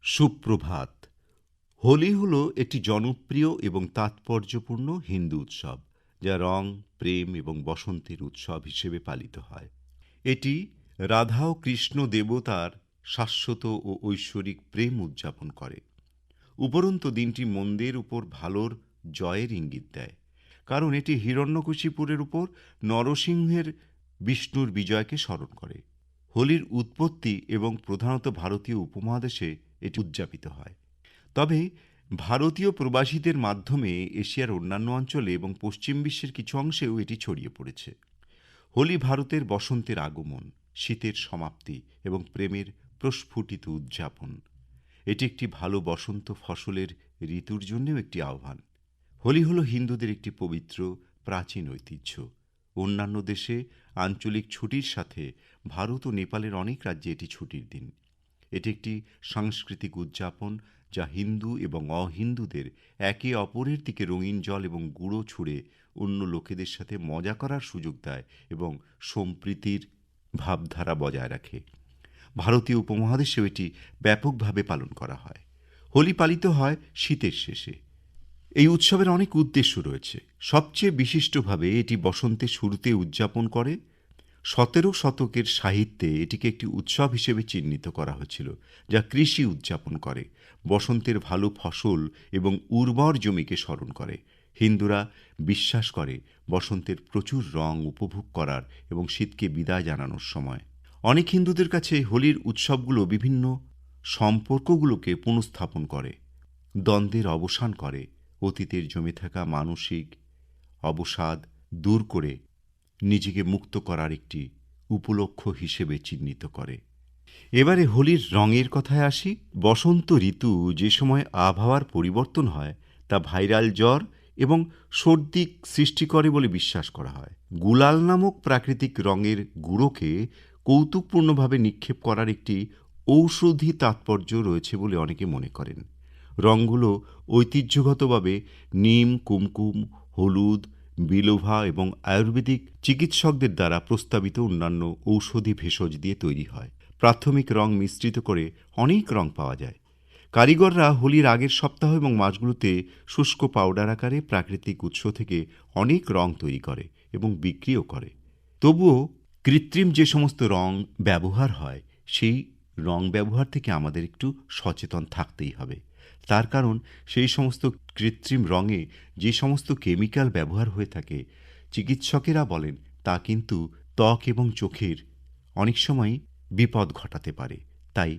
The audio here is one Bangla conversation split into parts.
সুপ্রভাত। হোলি হল একটি জনপ্রিয় এবং তাৎপর্যপূর্ণ হিন্দু উৎসব, যা রং, প্রেম এবং বসন্তের উৎসব হিসেবে পালিত হয়। এটি রাধা ও কৃষ্ণ দেবতার শাশ্বত ও ঐশ্বরিক প্রেম উদযাপন করে। উপরন্তু দিনটি মন্দের উপর ভালোর জয়ের ইঙ্গিত দেয়, কারণ এটি হিরণ্যকশিপুরের উপর নরসিংহের বিষ্ণুর বিজয়কে স্মরণ করে। হোলির উৎপত্তি এবং প্রধানত ভারতীয় উপমহাদেশে এটি উদযাপিত হয়, তবে ভারতীয় প্রবাসীদের মাধ্যমে এশিয়ার অন্যান্য অঞ্চলে এবং পশ্চিম বিশ্বের কিছু অংশেও এটি ছড়িয়ে পড়েছে। হোলি ভারতের বসন্তের আগমন, শীতের সমাপ্তি এবং প্রেমের প্রস্ফুটিত উদযাপন। এটি একটি ভালো বসন্ত ফসলের ঋতুর জন্যও একটি আহ্বান। হোলি হল হিন্দুদের একটি পবিত্র প্রাচীন ঐতিহ্য। অন্যান্য দেশে আঞ্চলিক ছুটির সাথে ভারত ও নেপালের অনেক রাজ্যে এটি ছুটির দিন। এটি একটি সাংস্কৃতিক উদযাপন যা হিন্দু এবং অহিন্দুদের একে অপরের দিকে রঙিন জল এবং গুঁড়ো ছুঁড়ে অন্য লোকেদের সাথে মজা করার সুযোগ দেয় এবং সম্প্রীতির ভাবধারা বজায় রাখে। ভারতীয় উপমহাদেশেও এটি ব্যাপকভাবে পালন করা হয়। হোলি পালিত হয় শীতের শেষে। এই উৎসবের অনেক উদ্দেশ্য রয়েছে। সবচেয়ে বিশিষ্টভাবে এটি বসন্তের শুরুতে উদযাপন করে। 17 শতকের সাহিত্যে এটিকে একটি উৎসব হিসেবে চিহ্নিত করা হয়েছিল, যা কৃষি উদযাপন করে, বসন্তের ভালো ফসল এবং উর্বর জমিকে স্মরণ করে। হিন্দুরা বিশ্বাস করে বসন্তের প্রচুর রং উপভোগ করার এবং শীতকে বিদায় জানানোর সময়। অনেক হিন্দুদের কাছে হোলির উৎসবগুলো বিভিন্ন সম্পর্কগুলোকে পুনঃস্থাপন করে, দ্বন্দ্বের অবসান করে, অতীতের জমে থাকা মানসিক অবসাদ দূর করে নিজেকে মুক্ত করার একটি উপলক্ষ হিসেবে চিহ্নিত করে। এবারে হোলির রঙের কথায় আসি। বসন্ত ঋতু যে সময় আবহাওয়ার পরিবর্তন হয়, তা ভাইরাল জ্বর এবং সর্দি সৃষ্টি করে বলে বিশ্বাস করা হয়। গুলাল নামক প্রাকৃতিক রঙের গুঁড়োকে কৌতুকপূর্ণভাবে নিক্ষেপ করার একটি ঔষধি তাৎপর্য রয়েছে বলে অনেকে মনে করেন। রঙগুলো ঐতিহ্যগতভাবে নিম, কুমকুম, হলুদ, বিলোভা এবং আয়ুর্বেদিক চিকিৎসকদের দ্বারা প্রস্তাবিত অন্যান্য ঔষধি ভেষজ দিয়ে তৈরি হয়। প্রাথমিক রং মিশ্রিত করে অনেক রং পাওয়া যায়। কারিগররা হোলির আগের সপ্তাহ এবং মাসগুলোতে শুষ্ক পাউডার আকারে প্রাকৃতিক উৎস থেকে অনেক রং তৈরি করে এবং বিক্রিও করে। তবুও কৃত্রিম যে সমস্ত রং ব্যবহার হয়, সেই রং ব্যবহার থেকে আমাদের একটু সচেতন থাকতেই হবে। তার কারণ সেই সমস্ত কৃত্রিম রঙে যে সমস্ত কেমিক্যাল ব্যবহার হয়ে থাকে, চিকিৎসকেরা বলেন তা কিন্তু ত্বক এবং চোখের অনেক সময় বিপদ ঘটাতে পারে। তাই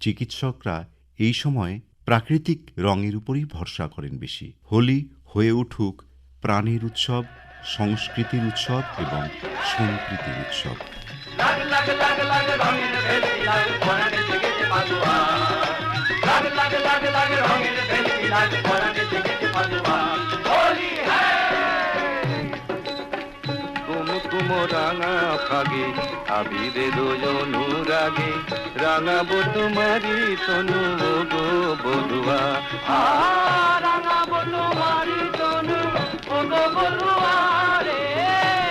চিকিৎসকরা এই সময় প্রাকৃতিক রঙের উপরই ভরসা করেন বেশি। হোলি হয়ে উঠুক প্রাণের উৎসব, সংস্কৃতির উৎসব এবং সম্প্রীতির উৎসব। লাগ লাগ লাগ লাগ রঙের ভেলি লাগ পরাণে জেগেছে পালুয়া। লাগ লাগ লাগ লাগ রঙের ভেলি লাগ পরাণে জেগেছে পালুয়া। হোলি কুমকুম রাঙা ফাগে আবিরে অনুরাগে রাঙাবো তোমারি তনু গো বলুয়া। রাঙাবো তোমারি তনু গো বলুয়া রে,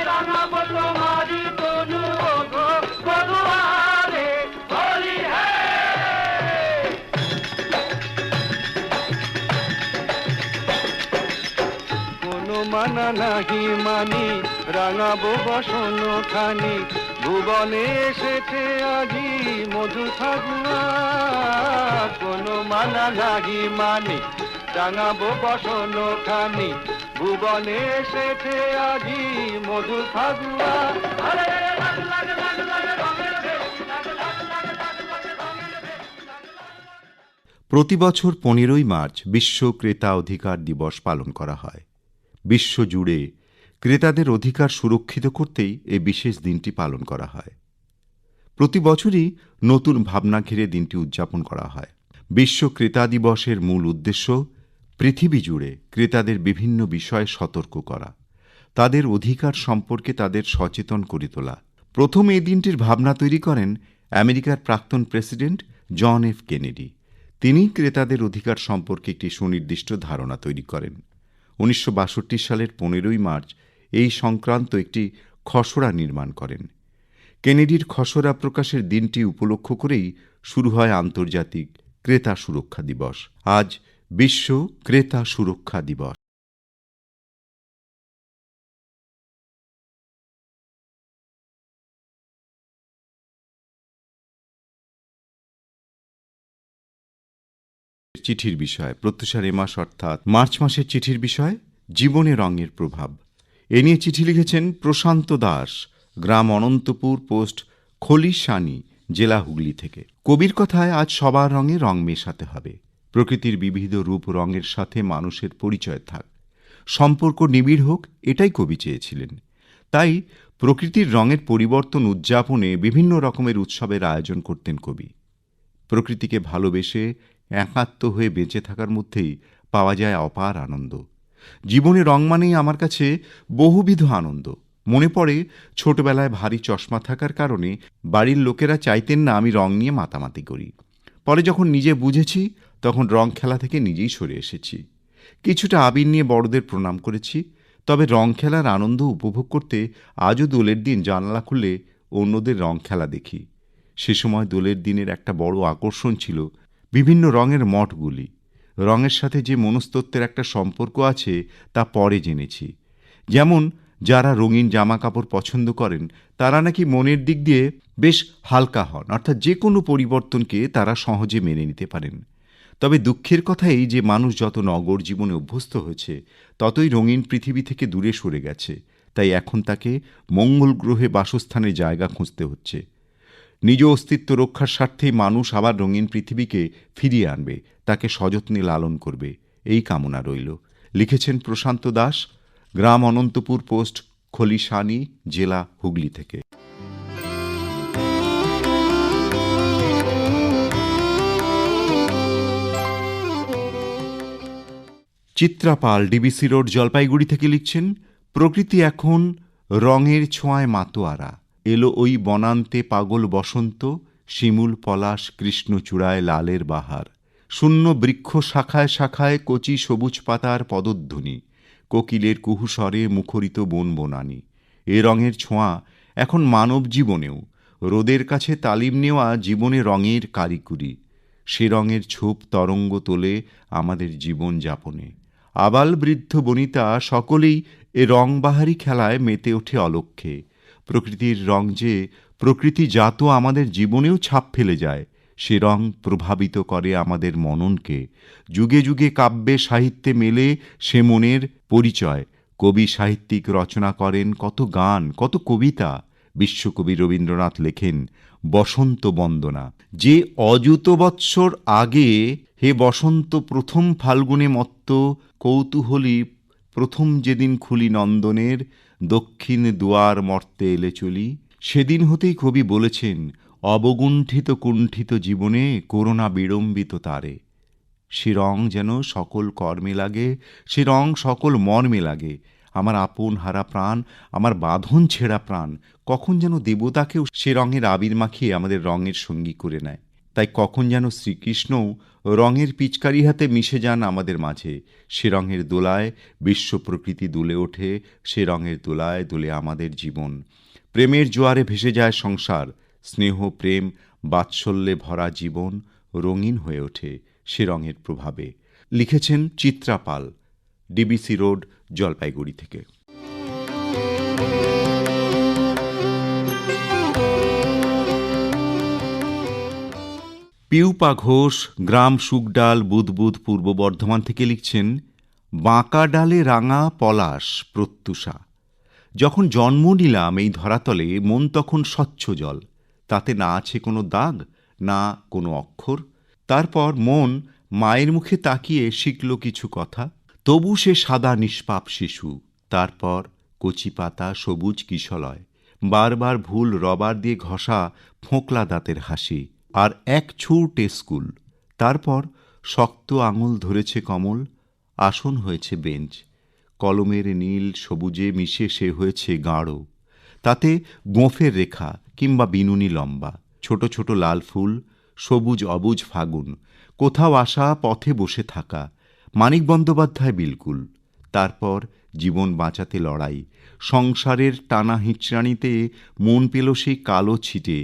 রাঙাবো তোমারি তনু গো বলুয়া রে। হোলি কোনো মানা নাহি মানি রাঙাবো বসন খানি, ভুবনে এসেছে আজি মধু ফাগুয়া। কোনো মানা নাহি মানি রাঙাবো বসন খানি, ভুবনে এসেছে আজি মধু ফাগুয়া। প্রতি বছর 15ই মার্চ বিশ্ব ক্রেতা অধিকার দিবস পালন করা হয়। বিশ্বজুড়ে ক্রেতাদের অধিকার সুরক্ষিত করতেই এই বিশেষ দিনটি পালন করা হয়। প্রতি বছরই নতুন ভাবনা ঘিরে দিনটি উদযাপন করা হয়। বিশ্ব ক্রেতা দিবসের মূল উদ্দেশ্য পৃথিবী জুড়ে ক্রেতাদের বিভিন্ন বিষয়ে সতর্ক করা, তাদের অধিকার সম্পর্কে তাদের সচেতন করে তোলা। প্রথম এই দিনটির ভাবনা তৈরি করেন আমেরিকার প্রাক্তন প্রেসিডেন্ট জন এফ কেনেডি। তিনি ক্রেতাদের অধিকার সম্পর্কে একটি সুনির্দিষ্ট ধারণা তৈরি করেন। 1962 সালের 15ই মার্চ এই সংক্রান্ত একটি খসড়া নির্মাণ করেন। কেনেডির খসড়া প্রকাশের দিনটি উপলক্ষ করেই শুরু হয় আন্তর্জাতিক ক্রেতা সুরক্ষা দিবস। আজ বিশ্ব ক্রেতা সুরক্ষা দিবস। চিঠির বিষয় প্রত্যুষার এ মাস অর্থাৎ মার্চ মাসের চিঠির বিষয় জীবনে রঙের প্রভাব। এ নিয়ে চিঠি লিখেছেন প্রশান্ত দাস, গ্রাম অনন্তপুর, পোস্ট খলিশানি, জেলা হুগলি থেকে। কবির কথায় আজ সবার রঙে রং মেশাতে হবে। প্রকৃতির বিবিধ রূপ রঙের সাথে মানুষের পরিচয় থাক, সম্পর্ক নিবিড় হোক, এটাই কবি চেয়েছিলেন। তাই প্রকৃতির রঙের পরিবর্তন উদযাপনে বিভিন্ন রকমের উৎসবের আয়োজন করতেন কবি। প্রকৃতিকে ভালোবেসে একাত্ম হয়ে বেঁচে থাকার মধ্যেই পাওয়া যায় অপার আনন্দ। জীবনে রং মানেই আমার কাছে বহুবিধ আনন্দ। মনে পড়ে ছোটবেলায় ভারী চশমা থাকার কারণে বাড়ির লোকেরা চাইতেন না আমি রং নিয়ে মাতামাতি করি। পরে যখন নিজে বুঝেছি তখন রং খেলা থেকে নিজেই সরে এসেছি। কিছুটা আবির নিয়ে বড়দের প্রণাম করেছি। তবে রং খেলার আনন্দ উপভোগ করতে আজও দোলের দিন জানালা খুলে অন্যদের রং খেলা দেখি। সে সময় দোলের দিনের একটা বড় আকর্ষণ ছিল বিভিন্ন রঙের মঠগুলি। রঙের সাথে যে মনস্তত্ত্বের একটা সম্পর্ক আছে তা পরে জেনেছি। যেমন যারা রঙিন জামা কাপড় পছন্দ করেন তারা নাকি মনের দিক দিয়ে বেশ হালকা হন, অর্থাৎ যে কোনো পরিবর্তনকে তারা সহজে মেনে নিতে পারেন। তবে দুঃখের কথা এই যে মানুষ যত নগর জীবনে অভ্যস্ত হয়েছে ততই রঙিন পৃথিবী থেকে দূরে সরে গেছে। তাই এখন তাকে মঙ্গল গ্রহে বাসস্থানের জায়গা খুঁজতে হচ্ছে। নিজ অস্তিত্ব রক্ষার স্বার্থেই মানুষ আবার রঙিন পৃথিবীকে ফিরিয়ে আনবে, তাকে সযত্নে লালন করবে, এই কামনা রইল। লিখেছেন প্রশান্ত দাস, গ্রাম অনন্তপুর, পোস্ট খলিশানি, জেলা হুগলি থেকে। চিত্রা পাল, ডিবিসি রোড, জলপাইগুড়ি থেকে লিখছেন, প্রকৃতি এখন রঙের ছোঁয়ায় মাতোয়ারা। এলো ওই বনান্তে পাগল বসন্ত, শিমুল পলাশ কৃষ্ণচূড়ায় লালের বাহার। শূন্য বৃক্ষ শাখায় শাখায় কচি সবুজ পাতার পদধ্বনি, কোকিলের কুহুস্বরে মুখরিত বন বনানি। এ রঙের ছোঁয়া এখন মানব জীবনেও। রোদের কাছে তালিম নেওয়া জীবনে রঙের কারিকুরি। সে রঙের ছোপ তরঙ্গ তোলে আমাদের জীবন যাপনে। আবাল বৃদ্ধ বনিতা সকলেই এ রংবাহারি খেলায় মেতে ওঠে অলক্ষ্যে। প্রকৃতির রং যে প্রকৃতিজাত আমাদের জীবনেও ছাপ ফেলে যায়, সে রং প্রভাবিত করে আমাদের মননকে। যুগে যুগে কাব্যে সাহিত্যে মেলে সে মনের পরিচয়। কবি সাহিত্যিক রচনা করেন কত গান, কত কবিতা। বিশ্বকবি রবীন্দ্রনাথ লেখেন বসন্ত বন্দনা, যে অযুত বৎসর আগে হে বসন্ত প্রথম ফাল্গুনে মত্ত কৌতূহলী প্রথম যেদিন খুলি নন্দনের দক্ষিণ দুয়ার মর্তে এলে চলি। সেদিন হতেই কবি বলেছেন অবগুণ্ঠিত কুণ্ঠিত জীবনে করোনা বিড়ম্বিত তারে। সে রং যেন সকল কর্মে লাগে, সে রং সকল মর্মে লাগে। আমার আপন হারা প্রাণ, আমার বাঁধন ছেঁড়া প্রাণ কখন যেন দেবতাকেও সে রঙের আবির মাখিয়ে আমাদের রঙের সঙ্গী করে নেয়। তাই কখন যেন শ্রীকৃষ্ণও রঙের পিচকারি হাতে মিশে যান আমাদের মাঝে। সে রঙের দোলায় বিশ্ব প্রকৃতি দুলে ওঠে, সে রঙের দোলায় দোলে আমাদের জীবন। প্রেমের জোয়ারে ভেসে যায় সংসার, স্নেহ প্রেম বাৎসল্যে ভরা জীবন রঙিন হয়ে ওঠে সে রঙের প্রভাবে। লিখেছেন চিত্রা পাল, ডিবিসি রোড, জলপাইগুড়ি থেকে। পিউপা ঘোষ, গ্রাম শুকডাল, বুদবুদ, পূর্ব বর্ধমান থেকে লিখছেন, বাঁকা ডালে রাঙা পলাশ প্রত্যুষা। যখন জন্ম নিলাম এই ধরাতলে মন তখন স্বচ্ছ জল, তাতে না আছে কোনো দাগ, না কোনো অক্ষর। তারপর মন মায়ের মুখে তাকিয়ে শিখল কিছু কথা, তবু সে সাদা নিষ্পাপ শিশু। তারপর কচি পাতা, সবুজ কিশলয়, বারবার ভুল রবার দিয়ে ঘষা ফোঁকলা দাঁতের হাসি, আর এক ছুটে স্কুল। তারপর শক্ত আঙুল ধরেছে কমল, আসন হয়েছে বেঞ্চ, কলমের নীল সবুজে মিশে সে হয়েছে গাঢ়। তাতে গোঁফের রেখা কিংবা বিনুনি লম্বা, ছোট ছোট লাল ফুল, সবুজ অবুজ ফাগুন, কোথাও আসা পথে বসে থাকা, মানিক বন্দ্যোপাধ্যায় বিলকুল। তারপর জীবন বাঁচাতে লড়াই, সংসারের টানা হিঁচড়ানিতে মন পেল সেই কালো ছিটে।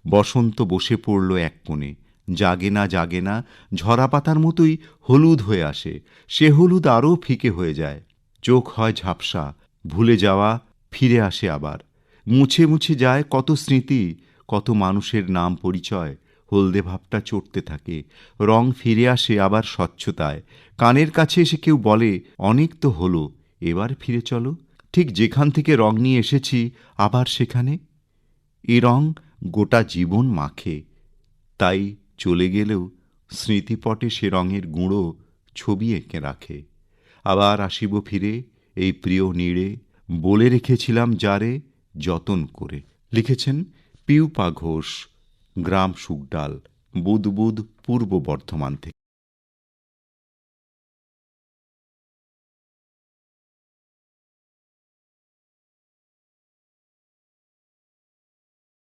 বসন্ত বসে পড়ল এক কোণে, জাগে না জাগে না, ঝরা পাতার মতোই হলুদ হয়ে আসে, সে হলুদ আরও ফিকে হয়ে যায়, চোখ হয় ঝাপসা, ভুলে যাওয়া ফিরে আসে আবার, মুছে মুছে যায় কত স্মৃতি, কত মানুষের নাম পরিচয়, হলদে ভাবটা চড়তে থাকে, রং ফিরে আসে আবার স্বচ্ছতায়, কানের কাছে এসে কেউ বলে অনেক তো হলো, এবার ফিরে চলো, ঠিক যেখান থেকে রং নিয়ে এসেছি আবার সেখানে। এ রং গোটা জীবন মাখে, তাই চলে গেলেও স্মৃতিপটে সে রঙের গুঁড়ো ছবি এঁকে রাখে। আবার আসিব ফিরে এই প্রিয় নীড়ে, বলে রেখেছিলাম যারে যতন করে। লিখেছেন পিউপা ঘোষ, গ্রাম শুকডাল, বুদবুদ, পূর্ব বর্ধমান থেকে।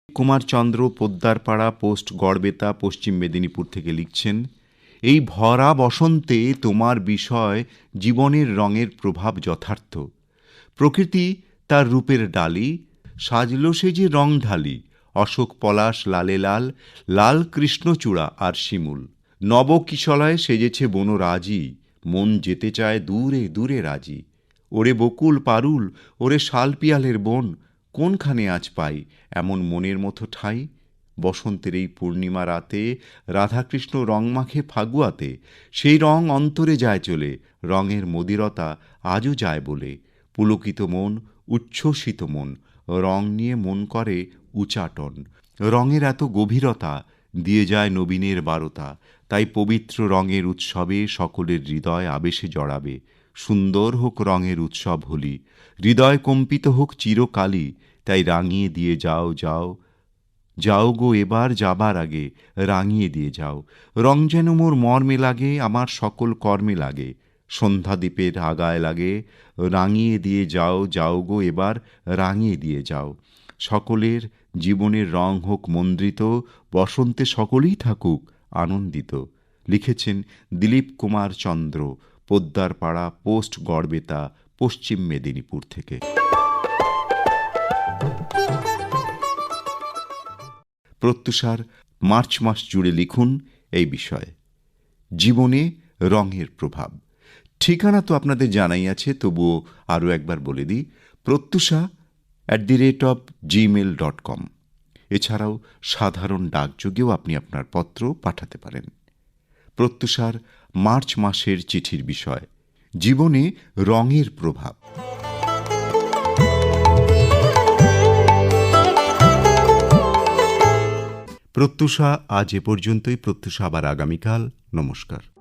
কুমারচন্দ্র পোদ্দারপাড়া পোস্ট গড়বেতা, পশ্চিম মেদিনীপুর থেকে লিখছেন, এই ভরা বসন্তে তোমার বিষয় জীবনের রঙের প্রভাব যথার্থ। প্রকৃতি তার রূপের ডালি, সাজল সে যে রং ঢালি, অশোক পলাশ লালে লাল, লাল কৃষ্ণচূড়া আর শিমুল, নবকিশলয়ে সেজেছে বনরাজি, মন যেতে চায় দূরে দূরে রাজি। ওরে বকুল পারুল, ওরে শাল পিয়ালের বন, কোনখানে আজ পাই এমন মনের মতো ঠাঁই। বসন্তের এই পূর্ণিমা রাতে রাধাকৃষ্ণ রং মাখে ফাগুয়াতে, সেই রং অন্তরে যায় চলে, রঙের মদিরতা আজও যায় বলে। পুলকিত মন, উচ্ছ্বসিত মন, রং নিয়ে মন করে উচাটন, রঙের এত গভীরতা দিয়ে যায় নবীনের বারতা। তাই পবিত্র রঙের উৎসবে সকলের হৃদয় আবেশে জড়াবে। সুন্দর হোক রঙের উৎসব হোলি, হৃদয় কম্পিত হোক চিরকালই, তাই রাঙিয়ে দিয়ে যাও যাও, যাও গো এবার যাবার আগে, রাঙিয়ে দিয়ে যাও। রং যেন মোর মর্মে লাগে, আমার সকল কর্মে লাগে, সন্ধ্যাদ্বীপের আগায় লাগে, রাঙিয়ে দিয়ে যাও যাও গো এবার, রাঙিয়ে দিয়ে যাও। সকলের জীবনের রং হোক মন্দ্রিত, বসন্তে সকলেই থাকুক আনন্দিত। লিখেছেন দিলীপ কুমার চন্দ্র, পোদ্দারপাড়া পোস্ট গড়বেতা, পশ্চিম মেদিনীপুর থেকে। প্রত্যুষার মার্চ মাস জুড়ে লিখুন এই বিষয়ে, জীবনে রঙের প্রভাব। ঠিকানা তো আপনাদের জানাই আছে, তবুও আরও একবার বলে দিই, protyusha@gmail.com। এছাড়াও সাধারণ ডাকযোগেও আপনি আপনার পত্র পাঠাতে পারেন। প্রত্যুষার মার্চ মাসের চিঠির বিষয়, জীবনে রঙের প্রভাব। প্রত্যুষা আজ এ পর্যন্তই। প্রত্যুষা আবার আগামীকাল। নমস্কার।